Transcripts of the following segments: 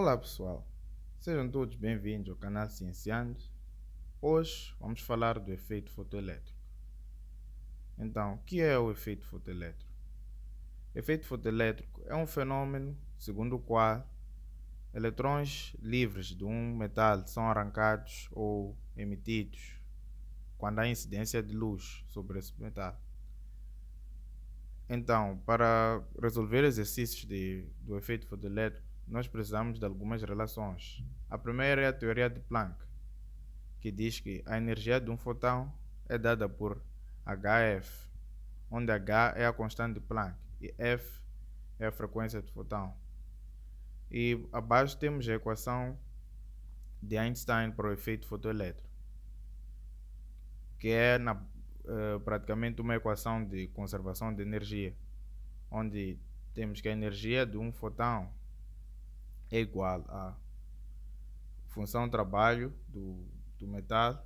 Olá pessoal, sejam todos bem-vindos ao canal Cienciando. Hoje vamos falar do efeito fotoelétrico. Então, o que é o efeito fotoelétrico? O efeito fotoelétrico é um fenômeno segundo o qual eletrões livres de um metal são arrancados ou emitidos quando há incidência de luz sobre esse metal. Então, para resolver exercícios do efeito fotoelétrico, nós precisamos de algumas relações. A primeira é a teoria de Planck, que diz que a energia de um fotão é dada por hf, onde h é a constante de Planck e f é a frequência do fotão. E abaixo temos a equação de Einstein para o efeito fotoelétrico, que é praticamente uma equação de conservação de energia, onde temos que a energia de um fotão é igual à função trabalho do metal,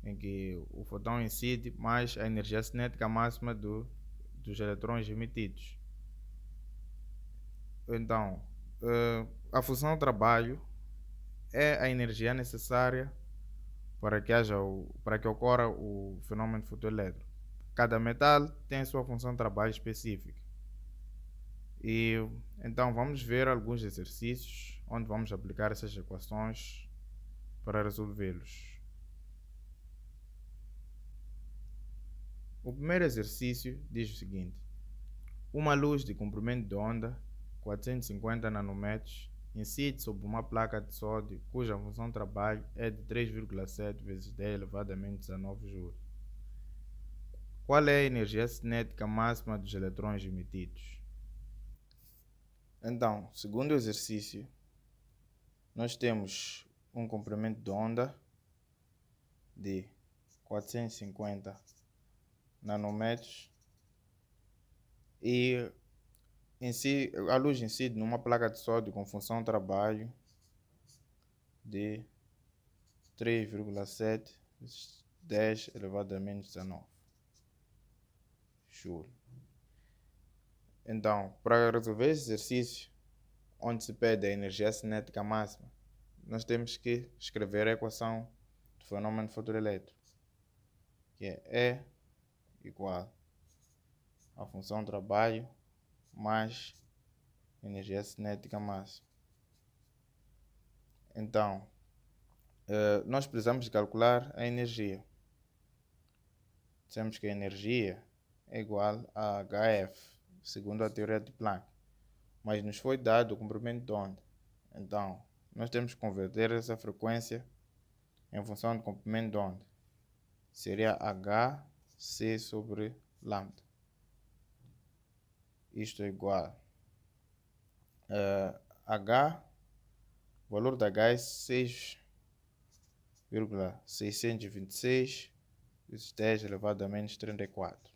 em que o fotão incide, mais a energia cinética máxima dos eletrões emitidos. Então, a função trabalho é a energia necessária para que ocorra o fenômeno fotoelétrico. Cada metal tem a sua função trabalho específica. E então vamos ver alguns exercícios onde vamos aplicar essas equações para resolvê-los. O primeiro exercício diz o seguinte: uma luz de comprimento de onda 450 nanômetros incide sobre uma placa de sódio cuja função de trabalho é de 3,7 vezes 10 elevado a menos 19 joules. Qual é a energia cinética máxima dos eletrões emitidos? Então, segundo o exercício, nós temos um comprimento de onda de 450 nanômetros e a luz incide numa placa de sódio com função de trabalho de 3,7 vezes 10 elevado a menos 19 joule. Então, para resolver esse exercício, onde se pede a energia cinética máxima, nós temos que escrever a equação do fenômeno fotoelétrico, que é E igual a função trabalho mais energia cinética máxima. Então, nós precisamos de calcular a energia. Dizemos que a energia é igual a hf, segundo a teoria de Planck, mas nos foi dado o comprimento de onda. Então, nós temos que converter essa frequência em função do comprimento de onda. Seria hc sobre lambda. Isto é igual h, o valor da h é 6,626 vezes 10 elevado a menos 34,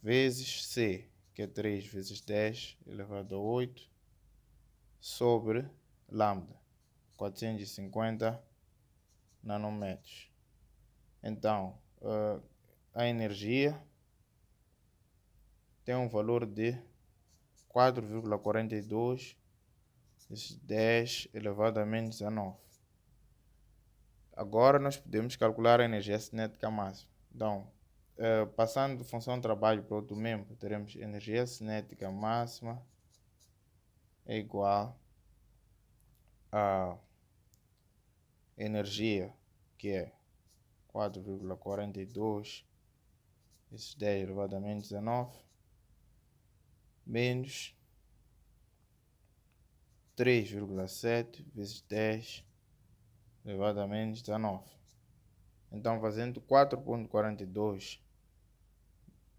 vezes c, que é 3 vezes 10 elevado a 8, sobre lambda, 450 nanômetros. Então, a energia tem um valor de 4,42 vezes 10 elevado a menos 19. Agora nós podemos calcular a energia cinética máxima. Então, passando de função de trabalho para outro membro, teremos energia cinética máxima é igual a energia, que é 4,42 vezes 10 elevado a menos 19, menos 3,7 vezes 10 elevado a menos 19. Então, fazendo 4,42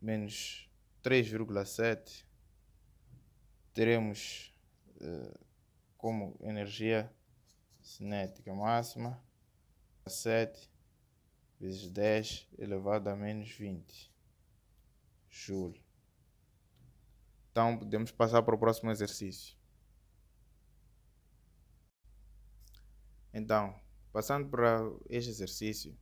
menos 3,7, teremos como energia cinética máxima 7 vezes 10 elevado a menos 20 joule. Então, podemos passar para o próximo exercício. Então, passando para este exercício,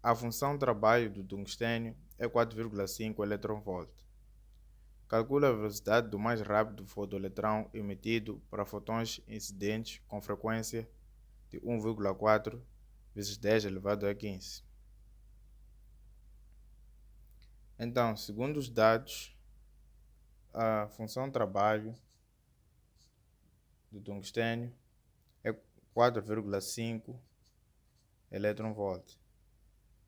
a função de trabalho do tungstênio é 4,5 eletronvolt. Calcula a velocidade do mais rápido fotoeletrão emitido para fotões incidentes com frequência de 1,4 vezes 10 elevado a 15. Então, segundo os dados, a função trabalho do tungstênio é 4,5 elétron-volt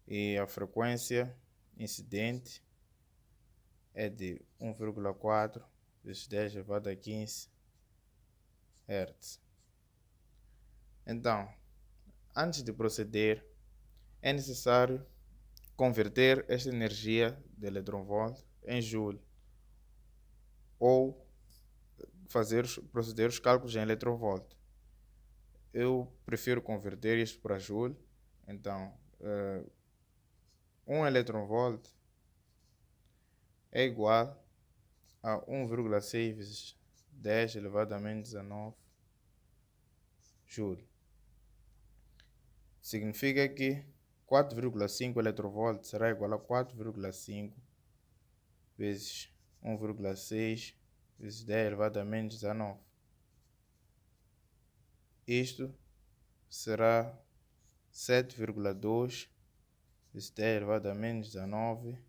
e a frequência incidente é de 1,4 vezes 10 elevado a 15 Hz. Então, antes de proceder, é necessário converter esta energia de elétron-volt em joule ou proceder os cálculos em elétron-volt. Eu prefiro converter isto para joule. Então, 1 elétron-volt é igual a 1,6 vezes 10 elevado a menos 19 joule. Significa que 4,5 eletronvolt será igual a 4,5 vezes 1,6 vezes 10 elevado a menos 19. Isto será 7,2 vezes 10 elevado a menos 19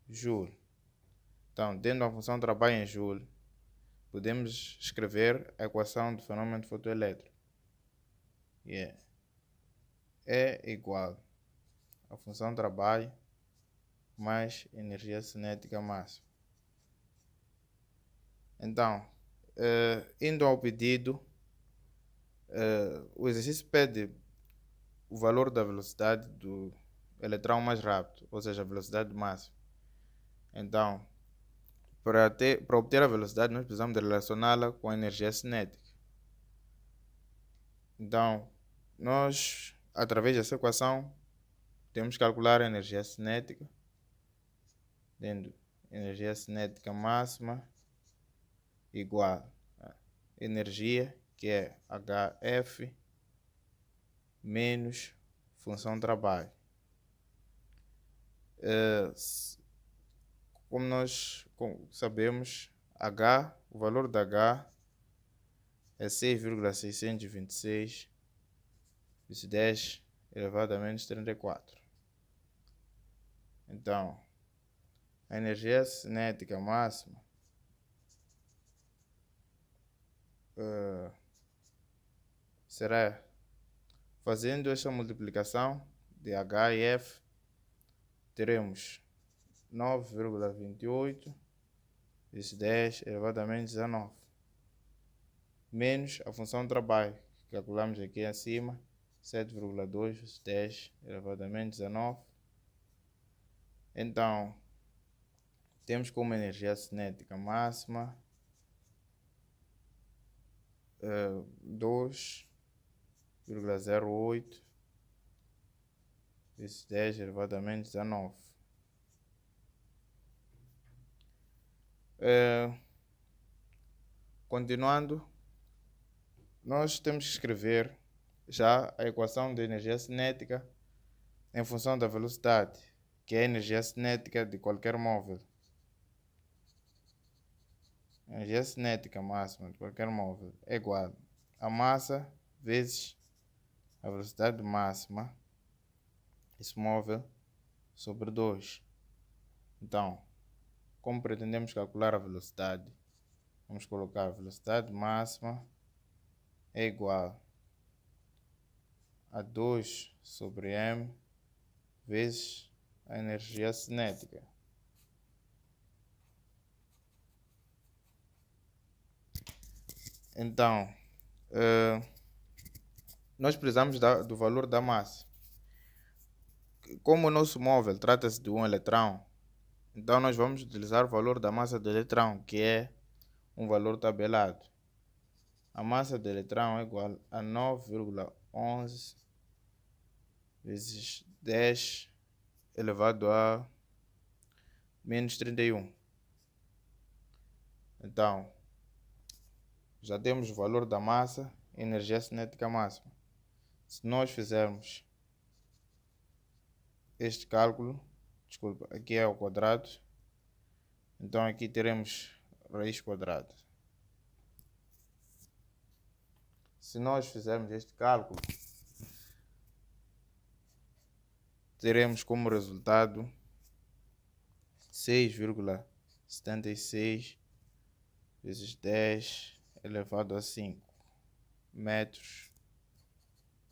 joule. Então, tendo a função de trabalho em joule, podemos escrever a equação do fenômeno fotoelétrico. É igual a função de trabalho mais energia cinética máxima. Então, indo ao pedido, o exercício pede o valor da velocidade do eletrão mais rápido, ou seja, a velocidade máxima. Então, para obter a velocidade, nós precisamos de relacioná-la com a energia cinética. Então, nós, através dessa equação, temos que calcular a energia cinética, tendo energia cinética máxima igual a energia, que é HF, menos função de trabalho. Como nós sabemos, o valor da H é 6,626 vezes 10 elevado a menos 34. Então, a energia cinética máxima será, fazendo esta multiplicação de H e F, teremos 9,28 vezes 10 elevado a menos 19, menos a função de trabalho, que calculamos aqui acima, 7,2 vezes 10 elevado a menos 19. Então, temos como energia cinética máxima 2,08 vezes 10 elevado a menos 19. Continuando, nós temos que escrever já a equação de energia cinética em função da velocidade, que é a energia cinética de qualquer móvel. A energia cinética máxima de qualquer móvel é igual a massa vezes a velocidade máxima desse móvel sobre 2. Então, como pretendemos calcular a velocidade, vamos colocar a velocidade máxima é igual a 2 sobre m vezes a energia cinética. Então, nós precisamos do valor da massa. Como o nosso móvel trata-se de um eletrão, então nós vamos utilizar o valor da massa do eletrão, que é um valor tabelado. A massa do eletrão é igual a 9,11 vezes 10 elevado a menos 31. Então, já temos o valor da massa e energia cinética máxima. Se nós fizermos este cálculo, aqui é ao quadrado, Então aqui teremos raiz quadrada. Se nós fizermos este cálculo, teremos como resultado 6,76 vezes 10 elevado a 5 metros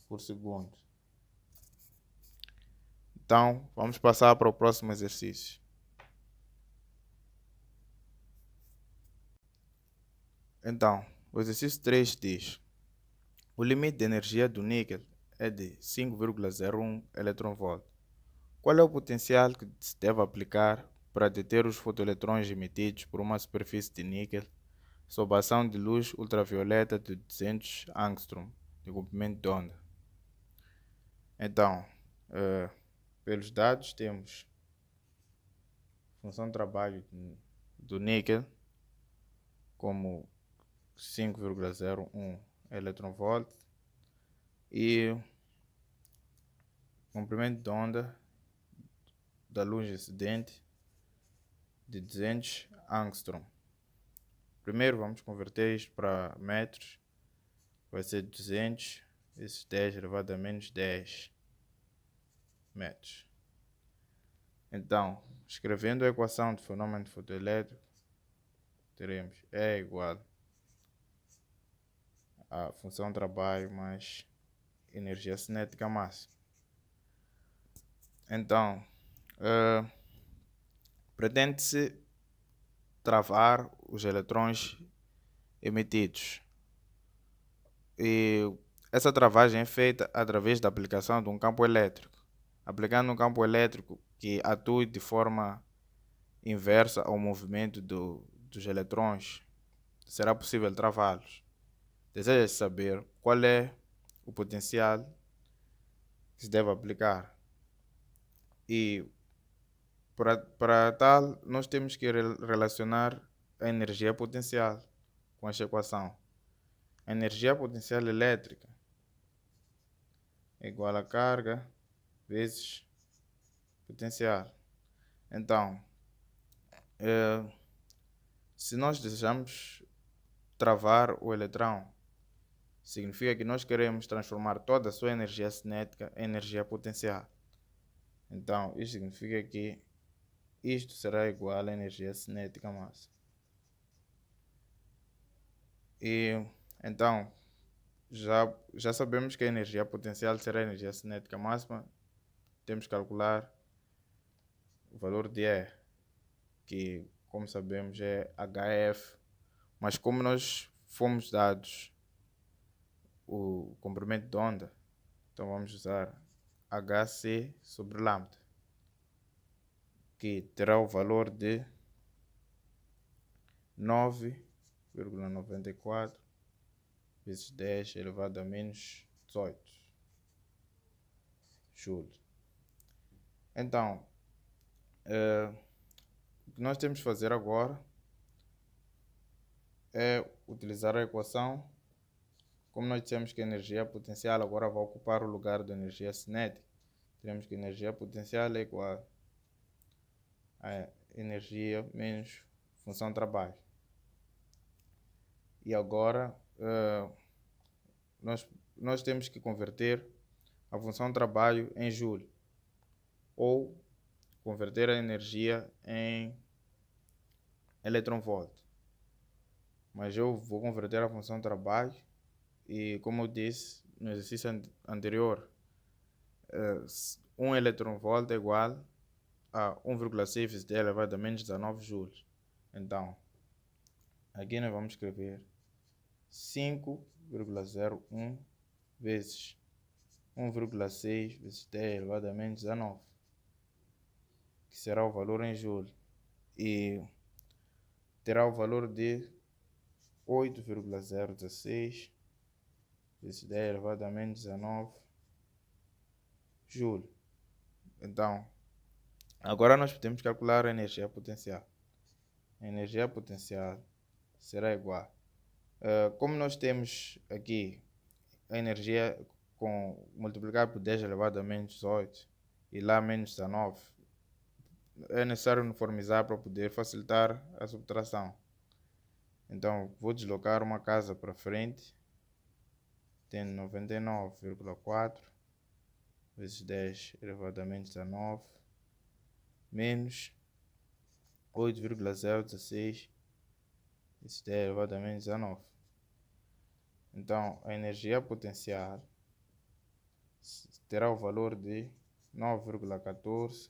por segundo. Então, vamos passar para o próximo exercício. Então, o exercício 3 diz: o limite de energia do níquel é de 5,01 eV. Qual é o potencial que se deve aplicar para deter os fotoeletrões emitidos por uma superfície de níquel sob a ação de luz ultravioleta de 200 angstrom de comprimento de onda? Então, pelos dados temos função de trabalho do níquel como 5,01 eV e comprimento de onda da luz incidente de 200 angstrom. Primeiro vamos converter isto para metros. Vai ser 200 vezes 10 elevado a menos 10 metros. Então, escrevendo a equação do fenômeno fotoelétrico, teremos E igual a função de trabalho mais energia cinética máxima. Então, pretende-se travar os eletrões emitidos. E essa travagem é feita através da aplicação de um campo elétrico. Aplicando um campo elétrico que atue de forma inversa ao movimento dos eletrões, será possível travá-los. Deseja saber qual é o potencial que se deve aplicar. E para tal, nós temos que relacionar a energia potencial com esta equação. A energia potencial elétrica é igual a carga vezes potencial. Então, se nós desejamos travar o eletrão, significa que nós queremos transformar toda a sua energia cinética em energia potencial. Então, isso significa que isto será igual à energia cinética máxima. E então, já sabemos que a energia potencial será a energia cinética máxima. Temos que calcular o valor de E, que, como sabemos, é HF, mas como nós fomos dados o comprimento de onda, então vamos usar HC sobre lambda, que terá o valor de 9,94 vezes 10 elevado a menos 18 joules. Então, o que nós temos que fazer agora é utilizar a equação. Como nós dissemos que a energia potencial agora vai ocupar o lugar da energia cinética, teremos que a energia potencial é igual a energia menos função de trabalho. E agora nós temos que converter a função de trabalho em joule, ou converter a energia em eletronvolt. Mas eu vou converter a função de trabalho e, como eu disse no exercício anterior, 1 eletronvolt é igual a 1,6 vezes 10 elevado a menos 19 joules. Então, aqui nós vamos escrever 5,01 vezes 1,6 vezes 10 elevado a menos 19, que será o valor em joule, e terá o valor de 8,016 vezes 10 elevado a menos 19 joule. Então, agora nós podemos calcular a energia potencial. A energia potencial será igual. Como nós temos aqui a energia multiplicado por 10 elevado a menos 18 e lá menos 19, é necessário uniformizar para poder facilitar a subtração. Então, vou deslocar uma casa para frente, tendo 99,4 vezes 10 elevado a menos 19, menos 8,016 vezes 10 elevado a menos 19. Então, a energia potencial terá o valor de 9,14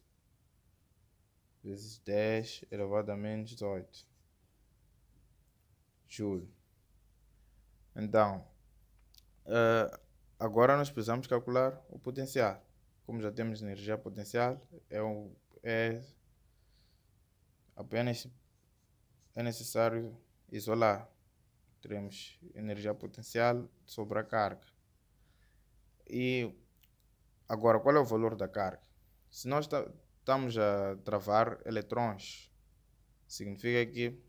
vezes 10 elevado a menos 18 joule. Então, agora nós precisamos calcular o potencial. Como já temos energia potencial, apenas é necessário isolar. Teremos energia potencial sobre a carga. E agora, qual é o valor da carga? Se nós estamos a travar eletrões, significa que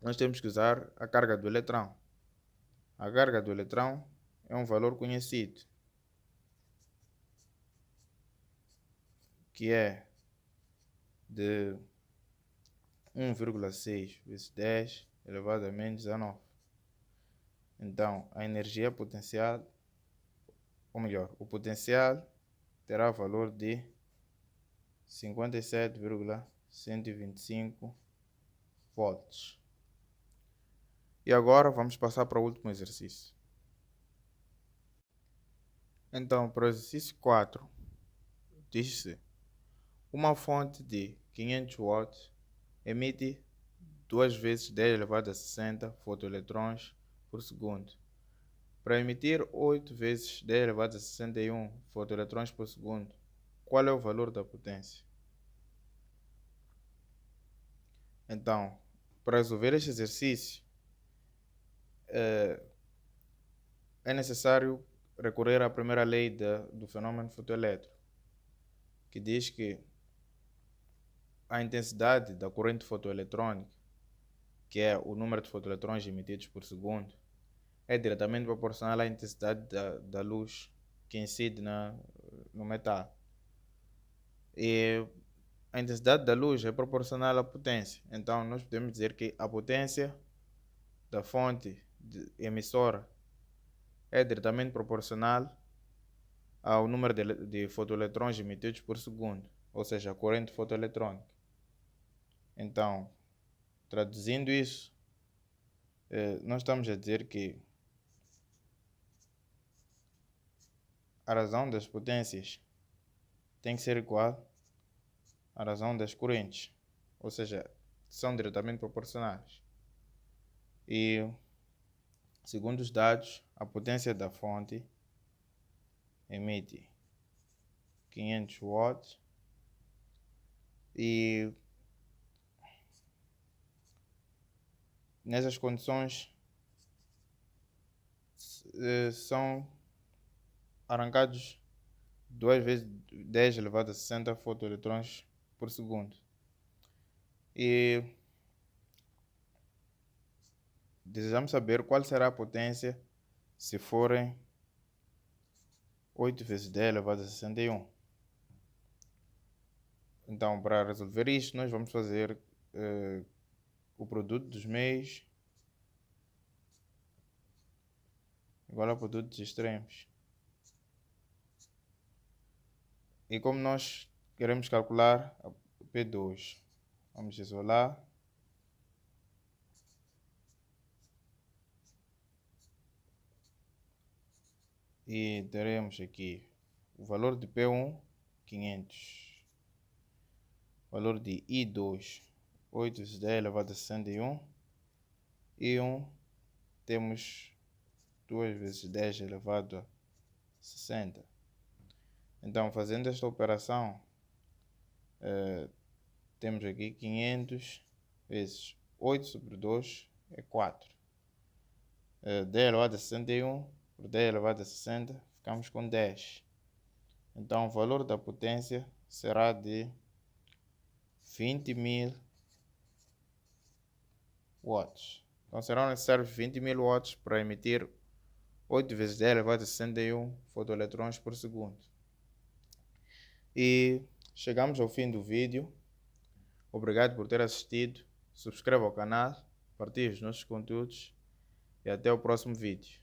nós temos que usar a carga do eletrão. A carga do eletrão é um valor conhecido, que é de 1,6 vezes 10 elevado a menos 19. Então, a energia potencial, ou melhor, o potencial terá valor de 57,125 volts. E agora vamos passar para o último exercício. Então, para o exercício 4, diz-se: uma fonte de 500 watts emite 2 vezes 10 elevado a 60 fotoeletrões por segundo. Para emitir 8 vezes 10 elevado a 61 fotoeletrões por segundo, qual é o valor da potência? Então, para resolver este exercício, é necessário recorrer à primeira lei do fenômeno fotoelétrico, que diz que a intensidade da corrente fotoeletrônica, que é o número de fotoeletrões emitidos por segundo, é diretamente proporcional à intensidade da luz que incide no metal. E a intensidade da luz é proporcional à potência. Então, nós podemos dizer que a potência da fonte emissora é diretamente proporcional ao número de fotoeletrões emitidos por segundo, ou seja, a corrente fotoeletrônica. Então, traduzindo isso, nós estamos a dizer que a razão das potências tem que ser igual à razão das correntes, ou seja, são diretamente proporcionais. E, segundo os dados, a potência da fonte emite 500 watts e nessas condições são arrancados 2 vezes 10 elevado a 60 fotoeletrões por segundo. E desejamos saber qual será a potência se forem 8 vezes 10 elevado a 61. Então, para resolver isto, nós vamos fazer o produto dos meios igual ao produto dos extremos. E como nós queremos calcular a P2, vamos isolar. E teremos aqui o valor de P1, 500. O valor de I2, 8 vezes 10 elevado a 61. I1, temos 2 vezes 10 elevado a 60. Então, fazendo esta operação, temos aqui 500 vezes 8 sobre 2 é 4. 10 elevado a 61 por 10 elevado a 60, ficamos com 10. Então, o valor da potência será de 20.000 watts. Então, serão necessários 20.000 watts para emitir 8 vezes 10 elevado a 61 fotoeletrões por segundo. E chegamos ao fim do vídeo. Obrigado por ter assistido. Subscreva o canal, partilhe os nossos conteúdos e até o próximo vídeo.